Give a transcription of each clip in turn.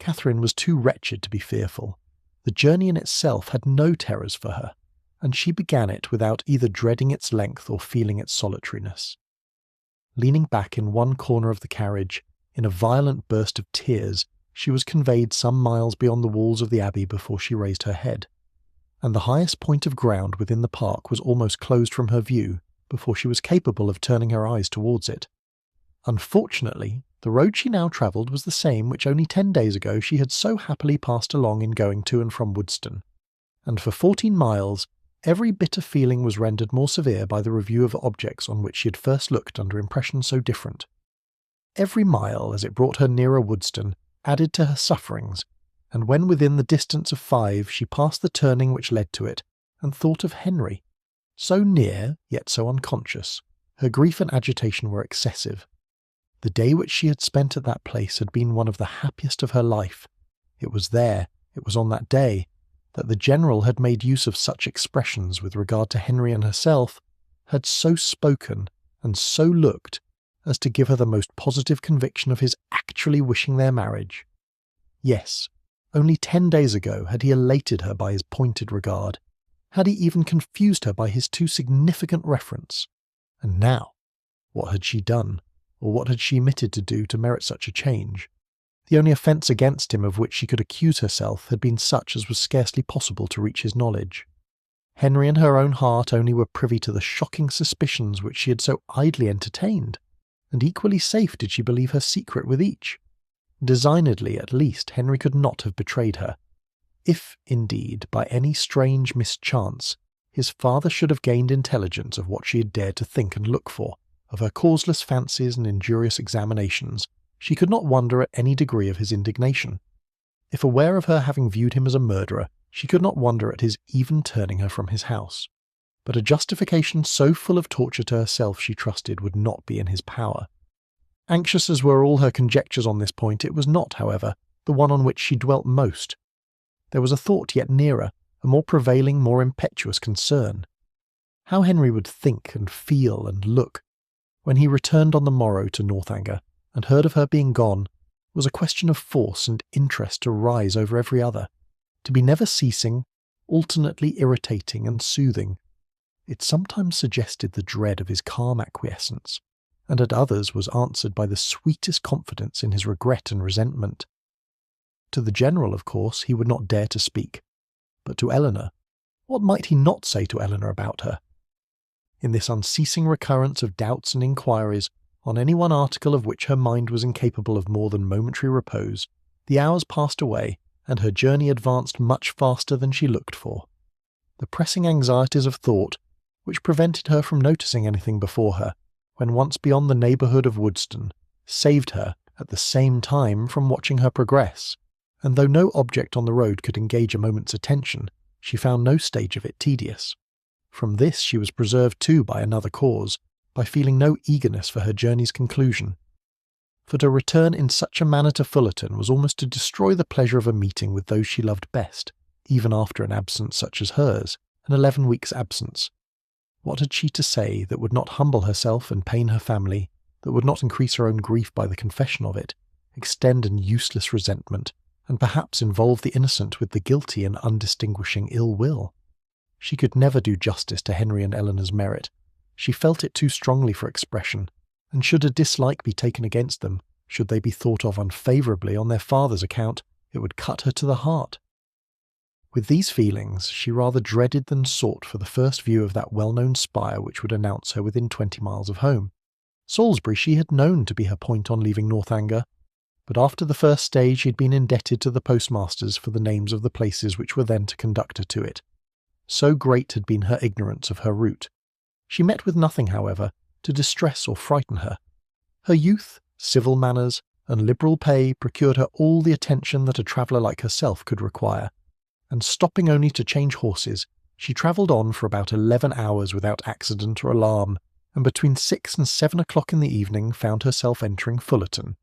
Catherine was too wretched to be fearful. The journey in itself had no terrors for her, and she began it without either dreading its length or feeling its solitariness. Leaning back in one corner of the carriage, in a violent burst of tears, she was conveyed some miles beyond the walls of the Abbey before she raised her head, and the highest point of ground within the park was almost closed from her view before she was capable of turning her eyes towards it. Unfortunately, the road she now travelled was the same which only 10 days ago she had so happily passed along in going to and from Woodston, and for 14 miles every bitter feeling was rendered more severe by the review of objects on which she had first looked under impressions so different. Every mile, as it brought her nearer Woodston, added to her sufferings, and when within the distance of 5 she passed the turning which led to it, and thought of Henry. So near, yet so unconscious, her grief and agitation were excessive. The day which she had spent at that place had been one of the happiest of her life. It was on that day, that the General had made use of such expressions with regard to Henry and herself, had so spoken and so looked, as to give her the most positive conviction of his actually wishing their marriage. Yes, only 10 days ago had he elated her by his pointed regard, had he even confused her by his too significant reference. And now, what had she done, or what had she omitted to do to merit such a change? The only offence against him of which she could accuse herself had been such as was scarcely possible to reach his knowledge. Henry and her own heart only were privy to the shocking suspicions which she had so idly entertained, and equally safe did she believe her secret with each. Designedly, at least, Henry could not have betrayed her. If, indeed, by any strange mischance, his father should have gained intelligence of what she had dared to think and look for, of her causeless fancies and injurious examinations, she could not wonder at any degree of his indignation. If aware of her having viewed him as a murderer, she could not wonder at his even turning her from his house. But a justification so full of torture to herself, she trusted, would not be in his power. Anxious as were all her conjectures on this point, it was not, however, the one on which she dwelt most. There was a thought yet nearer, a more prevailing, more impetuous concern. How Henry would think and feel and look when he returned on the morrow to Northanger, and heard of her being gone, was a question of force and interest to rise over every other, to be never ceasing, alternately irritating and soothing. It sometimes suggested the dread of his calm acquiescence, and at others was answered by the sweetest confidence in his regret and resentment. To the General, of course, he would not dare to speak, but to Eleanor, what might he not say to Eleanor about her? In this unceasing recurrence of doubts and inquiries, on any one article of which her mind was incapable of more than momentary repose, the hours passed away, and her journey advanced much faster than she looked for. The pressing anxieties of thought, which prevented her from noticing anything before her, when once beyond the neighbourhood of Woodston, saved her, at the same time, from watching her progress, and though no object on the road could engage a moment's attention, she found no stage of it tedious. From this she was preserved too by another cause, by feeling no eagerness for her journey's conclusion. For to return in such a manner to Fullerton was almost to destroy the pleasure of a meeting with those she loved best, even after an absence such as hers, an 11 weeks' absence. What had she to say that would not humble herself and pain her family, that would not increase her own grief by the confession of it, extend an useless resentment, and perhaps involve the innocent with the guilty in undistinguishing ill will? She could never do justice to Henry and Eleanor's merit. She felt it too strongly for expression, and should a dislike be taken against them, should they be thought of unfavourably on their father's account, it would cut her to the heart. With these feelings, she rather dreaded than sought for the first view of that well-known spire which would announce her within 20 miles of home. Salisbury she had known to be her point on leaving Northanger, but after the first stage she had been indebted to the postmasters for the names of the places which were then to conduct her to it. So great had been her ignorance of her route. She met with nothing, however, to distress or frighten her. Her youth, civil manners, and liberal pay procured her all the attention that a traveller like herself could require, and stopping only to change horses, she travelled on for about 11 hours without accident or alarm, and between 6 and 7 o'clock in the evening found herself entering Fullerton.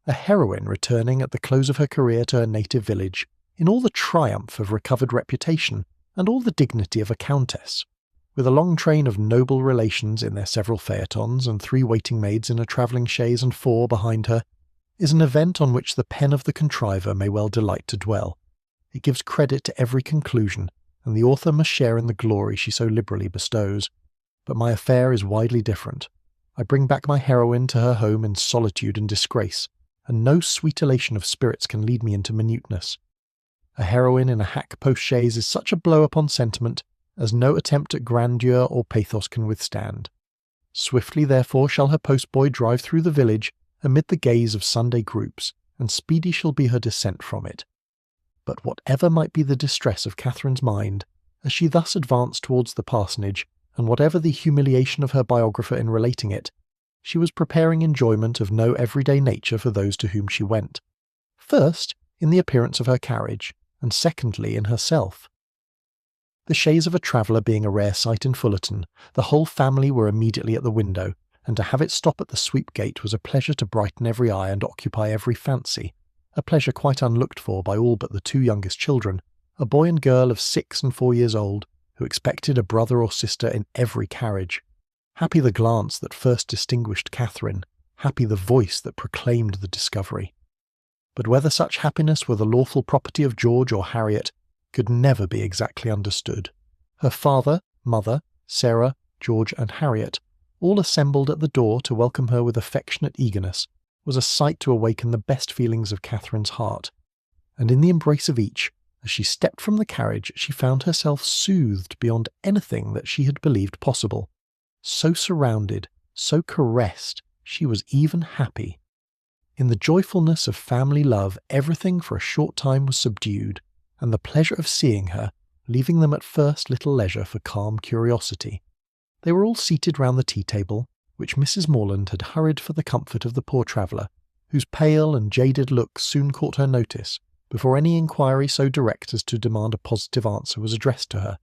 A heroine returning at the close of her career to her native village, in all the triumph of recovered reputation, and all the dignity of a countess, with a long train of noble relations in their several phaetons, and 3 waiting maids in a travelling chaise and 4 behind her, is an event on which the pen of the contriver may well delight to dwell. It gives credit to every conclusion, and the author must share in the glory she so liberally bestows. But my affair is widely different. I bring back my heroine to her home in solitude and disgrace, and no sweet elation of spirits can lead me into minuteness. A heroine in a hack post-chaise is such a blow upon sentiment as no attempt at grandeur or pathos can withstand. Swiftly, therefore, shall her postboy drive through the village amid the gaze of Sunday groups, and speedy shall be her descent from it. But whatever might be the distress of Catherine's mind, as she thus advanced towards the parsonage, and whatever the humiliation of her biographer in relating it, she was preparing enjoyment of no everyday nature for those to whom she went. First, in the appearance of her carriage, and secondly in herself. The chaise of a traveller being a rare sight in Fullerton, the whole family were immediately at the window, and to have it stop at the sweep gate was a pleasure to brighten every eye and occupy every fancy, a pleasure quite unlooked for by all but the two youngest children, a boy and girl of 6 and 4 years old, who expected a brother or sister in every carriage. Happy the glance that first distinguished Catherine, happy the voice that proclaimed the discovery. But whether such happiness were the lawful property of George or Harriet could never be exactly understood. Her father, mother, Sarah, George and Harriet, all assembled at the door to welcome her with affectionate eagerness, was a sight to awaken the best feelings of Catherine's heart. And in the embrace of each, as she stepped from the carriage, she found herself soothed beyond anything that she had believed possible. So surrounded, so caressed, she was even happy. In the joyfulness of family love, everything for a short time was subdued, and the pleasure of seeing her, leaving them at first little leisure for calm curiosity. They were all seated round the tea-table, which Mrs. Morland had hurried for the comfort of the poor traveller, whose pale and jaded look soon caught her notice, before any inquiry so direct as to demand a positive answer was addressed to her.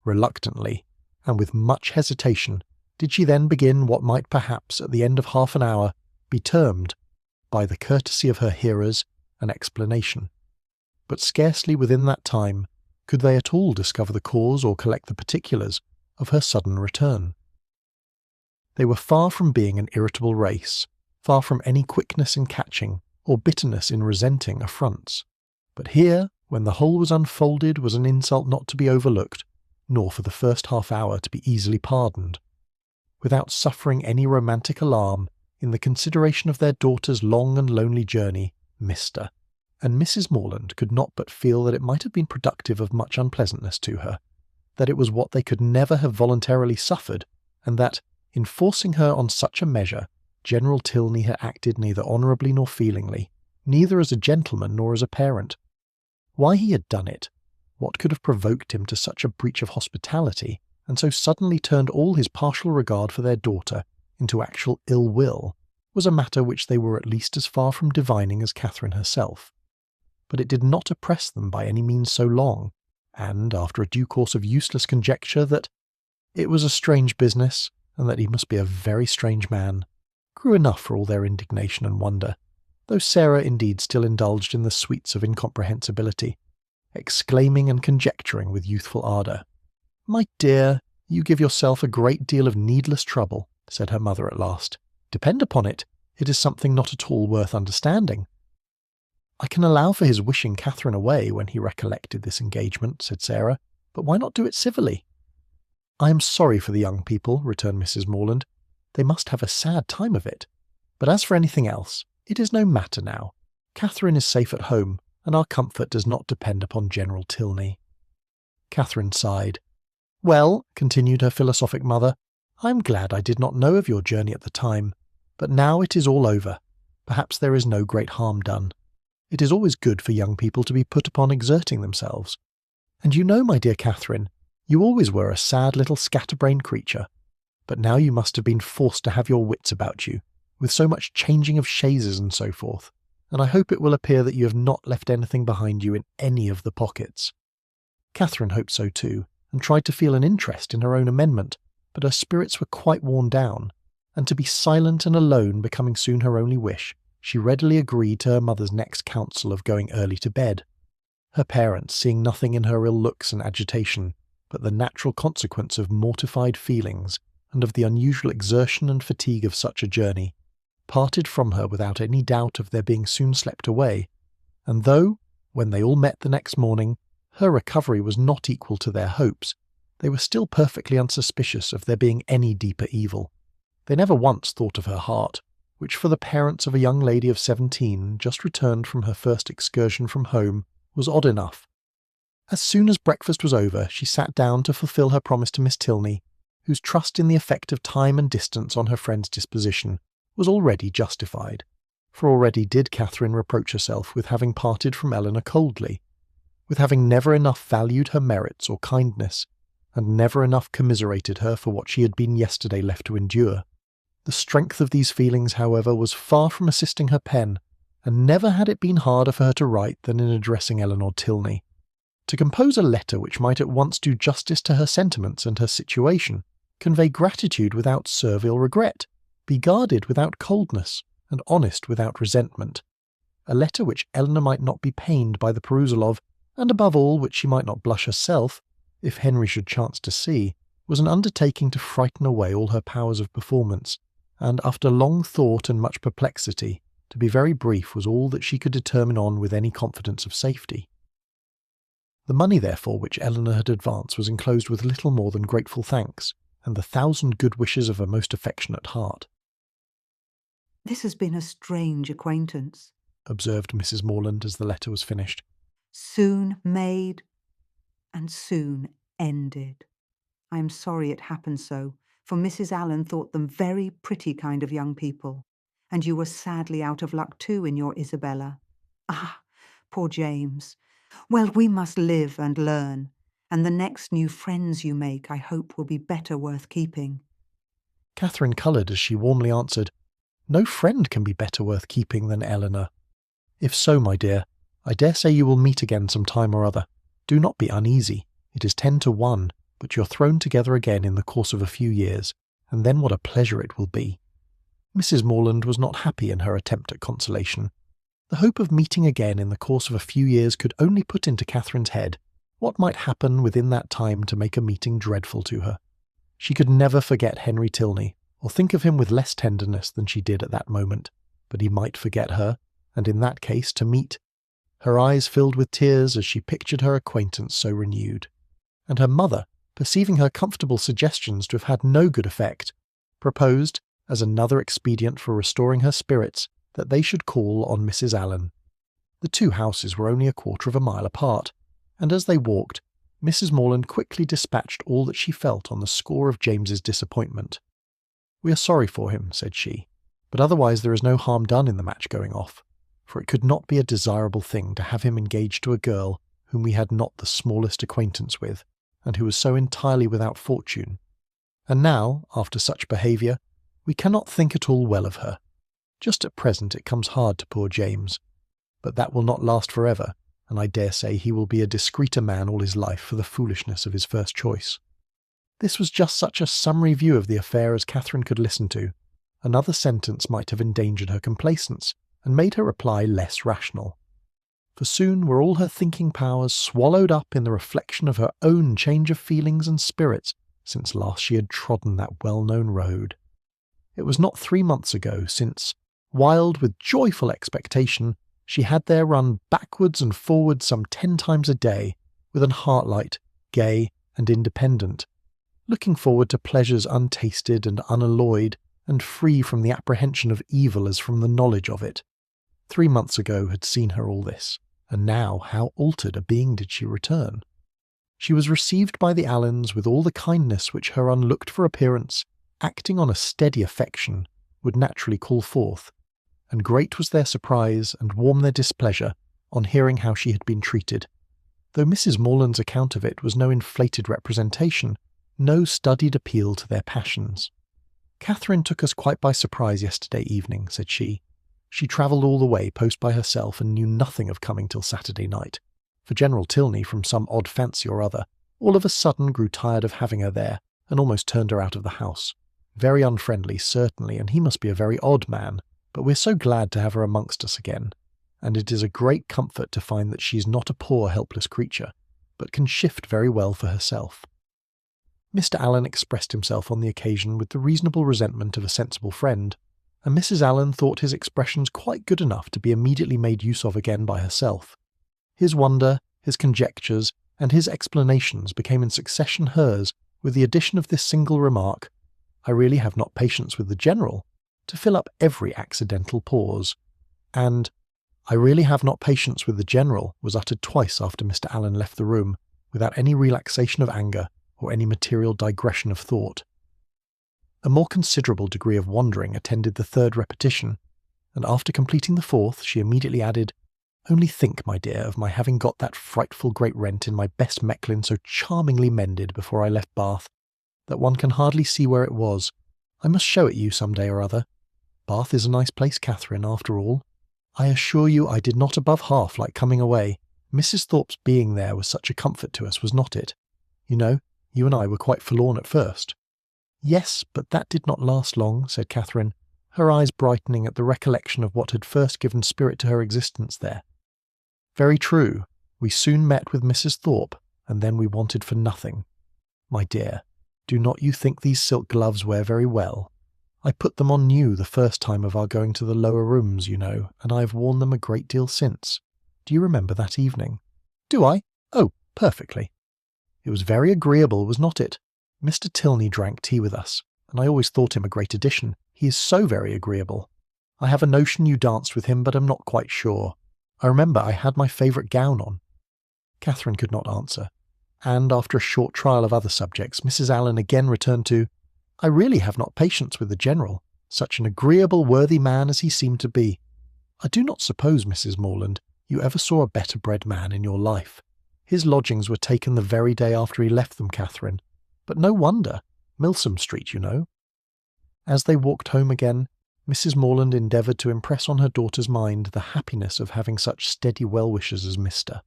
Reluctantly, and with much hesitation, did she then begin what might perhaps, at the end of half an hour, be termed, by the courtesy of her hearers, an explanation. But scarcely within that time could they at all discover the cause or collect the particulars of her sudden return. They were far from being an irritable race, far from any quickness in catching or bitterness in resenting affronts. But here, when the whole was unfolded, was an insult not to be overlooked, nor for the first half hour to be easily pardoned. Without suffering any romantic alarm, in the consideration of their daughter's long and lonely journey, Mr. and Mrs. Morland could not but feel that it might have been productive of much unpleasantness to her, that it was what they could never have voluntarily suffered, and that, in forcing her on such a measure, General Tilney had acted neither honourably nor feelingly, neither as a gentleman nor as a parent. Why he had done it, what could have provoked him to such a breach of hospitality, and so suddenly turned all his partial regard for their daughter into actual ill will, was a matter which they were at least as far from divining as Catherine herself. But it did not oppress them by any means so long, and, after a due course of useless conjecture that it was a strange business, and that he must be a very strange man, grew enough for all their indignation and wonder, though Sarah indeed still indulged in the sweets of incomprehensibility, exclaiming and conjecturing with youthful ardour. "My dear, you give yourself a great deal of needless trouble," said her mother at last. "Depend upon it, it is something not at all worth understanding." "I can allow for his wishing Catherine away when he recollected this engagement," said Sarah, "but why not do it civilly?" "I am sorry for the young people," returned Mrs. Morland. "They must have a sad time of it. But as for anything else, it is no matter now. Catherine is safe at home, and our comfort does not depend upon General Tilney." Catherine sighed. "Well," continued her philosophic mother, "I am glad I did not know of your journey at the time, but now it is all over. Perhaps there is no great harm done. It is always good for young people to be put upon exerting themselves. And you know, my dear Catherine, you always were a sad little scatterbrained creature, but now you must have been forced to have your wits about you, with so much changing of chaises and so forth, and I hope it will appear that you have not left anything behind you in any of the pockets." Catherine hoped so too, and tried to feel an interest in her own amendment, but her spirits were quite worn down, and to be silent and alone becoming soon her only wish, she readily agreed to her mother's next counsel of going early to bed. Her parents, seeing nothing in her ill looks and agitation, but the natural consequence of mortified feelings, and of the unusual exertion and fatigue of such a journey, parted from her without any doubt of their being soon swept away, and though, when they all met the next morning, her recovery was not equal to their hopes, they were still perfectly unsuspicious of there being any deeper evil. They never once thought of her heart, which for the parents of a young lady of 17 just returned from her first excursion from home was odd enough. As soon as breakfast was over, she sat down to fulfil her promise to Miss Tilney, whose trust in the effect of time and distance on her friend's disposition was already justified, for already did Catherine reproach herself with having parted from Eleanor coldly, with having never enough valued her merits or kindness, and never enough commiserated her for what she had been yesterday left to endure. The strength of these feelings, however, was far from assisting her pen, and never had it been harder for her to write than in addressing Eleanor Tilney. To compose a letter which might at once do justice to her sentiments and her situation, convey gratitude without servile regret, be guarded without coldness, and honest without resentment. A letter which Eleanor might not be pained by the perusal of, and above all which she might not blush herself, if Henry should chance to see, was an undertaking to frighten away all her powers of performance, and after long thought and much perplexity, to be very brief was all that she could determine on with any confidence of safety. The money, therefore, which Eleanor had advanced was enclosed with little more than grateful thanks, and the 1,000 good wishes of a most affectionate heart. "This has been a strange acquaintance," observed Mrs. Morland as the letter was finished. "soon made and soon ended. I am sorry it happened so, for Mrs. Allen thought them very pretty kind of young people, and you were sadly out of luck too in your Isabella. Ah, poor James! Well, we must live and learn, and the next new friends you make I hope will be better worth keeping." Catherine coloured as she warmly answered, "No friend can be better worth keeping than Eleanor. If so, my dear, I dare say you will meet again some time or other. Do not be uneasy. It is 10 to 1, but you're thrown together again in the course of a few years, and then what a pleasure it will be." Mrs. Morland was not happy in her attempt at consolation. The hope of meeting again in the course of a few years could only put into Catherine's head what might happen within that time to make a meeting dreadful to her. She could never forget Henry Tilney, or think of him with less tenderness than she did at that moment, but he might forget her, and in that case to meet. Her eyes filled with tears as she pictured her acquaintance so renewed, and her mother, perceiving her comfortable suggestions to have had no good effect, proposed, as another expedient for restoring her spirits, that they should call on Mrs. Allen. The two houses were only 1/4 of a mile apart, and as they walked, Mrs. Morland quickly dispatched all that she felt on the score of James's disappointment. "We are sorry for him," said she, "but otherwise there is no harm done in the match going off, for it could not be a desirable thing to have him engaged to a girl whom we had not the smallest acquaintance with, and who was so entirely without fortune. And now, after such behaviour, we cannot think at all well of her. Just at present it comes hard to poor James, but that will not last for ever, and I dare say he will be a discreeter man all his life for the foolishness of his first choice." This was just such a summary view of the affair as Catherine could listen to. Another sentence might have endangered her complacence, and made her reply less rational. For soon were all her thinking powers swallowed up in the reflection of her own change of feelings and spirits since last she had trodden that well-known road. It was not 3 months ago since, wild with joyful expectation, she had there run backwards and forwards some 10 times a day, with an heart light, gay and independent, looking forward to pleasures untasted and unalloyed, and free from the apprehension of evil as from the knowledge of it. 3 months ago had seen her all this, and now how altered a being did she return. She was received by the Allens with all the kindness which her unlooked-for appearance, acting on a steady affection, would naturally call forth, and great was their surprise and warm their displeasure on hearing how she had been treated, though Mrs. Morland's account of it was no inflated representation, no studied appeal to their passions. "Catherine took us quite by surprise yesterday evening," said she. "She travelled all the way post by herself and knew nothing of coming till Saturday night, for General Tilney, from some odd fancy or other, all of a sudden grew tired of having her there, and almost turned her out of the house. Very unfriendly, certainly, and he must be a very odd man, but we're so glad to have her amongst us again, and it is a great comfort to find that she is not a poor helpless creature, but can shift very well for herself." Mr. Allen expressed himself on the occasion with the reasonable resentment of a sensible friend, and Mrs. Allen thought his expressions quite good enough to be immediately made use of again by herself. His wonder, his conjectures, and his explanations became in succession hers, with the addition of this single remark, "I really have not patience with the General," to fill up every accidental pause. And "I really have not patience with the General" was uttered twice after Mr. Allen left the room, without any relaxation of anger or any material digression of thought. A more considerable degree of wandering attended the third repetition, and after completing the fourth, she immediately added, "Only think, my dear, of my having got that frightful great rent in my best Mechlin so charmingly mended before I left Bath, that one can hardly see where it was. I must show it you some day or other. Bath is a nice place, Catherine, after all. I assure you I did not above half like coming away. Mrs. Thorpe's being there was such a comfort to us, was not it? You know, you and I were quite forlorn at first." "Yes, but that did not last long," said Catherine, her eyes brightening at the recollection of what had first given spirit to her existence there. "Very true. We soon met with Mrs. Thorpe, and then we wanted for nothing. My dear, do not you think these silk gloves wear very well? I put them on new the first time of our going to the lower rooms, you know, and I have worn them a great deal since. Do you remember that evening?" "Do I? Oh, perfectly." "It was very agreeable, was not it? Mr. Tilney drank tea with us, and I always thought him a great addition. He is so very agreeable. I have a notion you danced with him, but am not quite sure. I remember I had my favourite gown on." Catherine could not answer, and after a short trial of other subjects, Mrs. Allen again returned to, "I really have not patience with the General, such an agreeable, worthy man as he seemed to be. I do not suppose, Mrs. Morland, you ever saw a better bred man in your life. His lodgings were taken the very day after he left them, Catherine. But no wonder. Milsom Street, you know." As they walked home again, Mrs. Morland endeavoured to impress on her daughter's mind the happiness of having such steady well-wishers as Mr.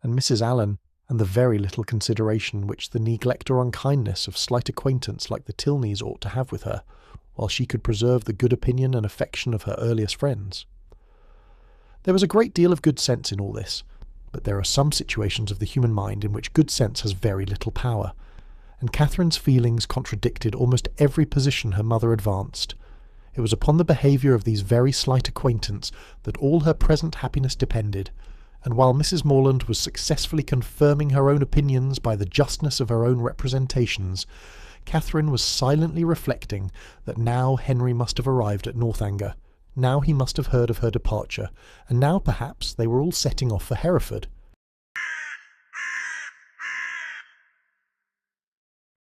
and Mrs. Allen, and the very little consideration which the neglect or unkindness of slight acquaintance like the Tilneys ought to have with her, while she could preserve the good opinion and affection of her earliest friends. There was a great deal of good sense in all this, but there are some situations of the human mind in which good sense has very little power, and Catherine's feelings contradicted almost every position her mother advanced. It was upon the behaviour of these very slight acquaintance that all her present happiness depended, and while Mrs. Morland was successfully confirming her own opinions by the justness of her own representations, Catherine was silently reflecting that now Henry must have arrived at Northanger, now he must have heard of her departure, and now perhaps they were all setting off for Hereford,